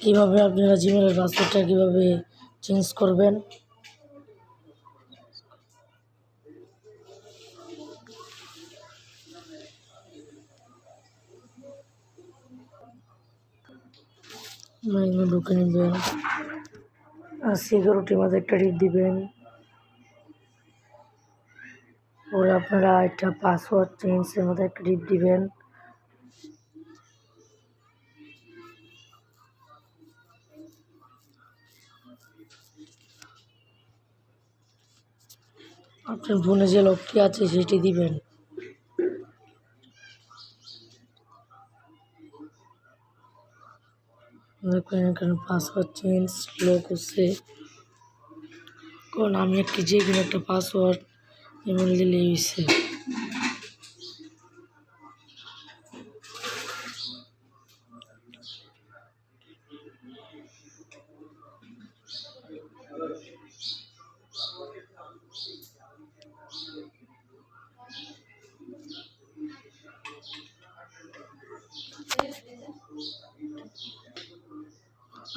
কিভাবে আপনারা জিমেইলের পাসওয়ার্ডটা কিভাবে চেঞ্জ করবেন। এখানে ঢুকে নেবেন আর সিকিউরিটির মধ্যে একটা টিপ দিবেন। পরে আপনারা একটা পাসওয়ার্ড চেঞ্জের মধ্যে একটা টিপ দিবেন। আপনার ফোনে যে লকটি আছে সেটি দিবেন। দেখুন এখানে পাসওয়ার্ড চেঞ্জ লক হচ্ছে, কারণ আমি যে কোনো একটা পাসওয়ার্ড ইমেল দিলে হয়েছে।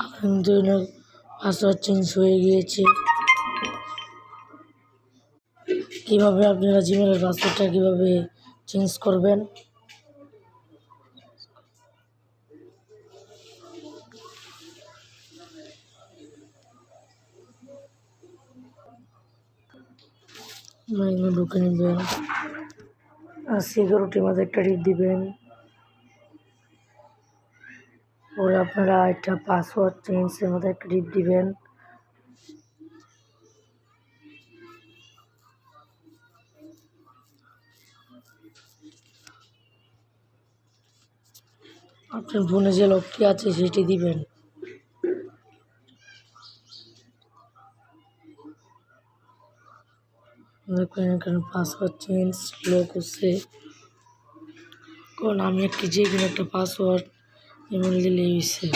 আপনার পাসওয়ার্ড চেঞ্জ হয়ে গিয়েছে। কিভাবে আপনারা জিমেইলের পাসওয়ার্ডটা কিভাবে চেঞ্জ করবেন। এখানে ঢুকে নেবেন আর সিকিউরিটির মধ্যে একটা টিপ দিবেন। পরে আপনারা একটা পাসওয়ার্ড চেঞ্জের মধ্যে একটা টিপ দিবেন। আপনার ফোনে যে লকটি আছে সেটি দিবেন। দেখুন এখানে পাসওয়ার্ড চেঞ্জ লক হচ্ছে, কারণ আমি যে কোনো একটা পাসওয়ার্ড ইমেল দিলে হয়েছে।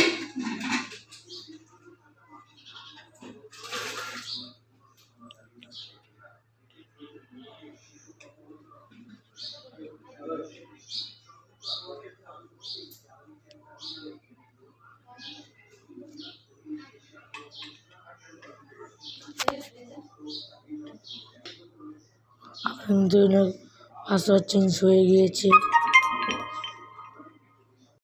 আপনার পাসওয়ার্ড চেঞ্জ হয়ে গিয়েছে।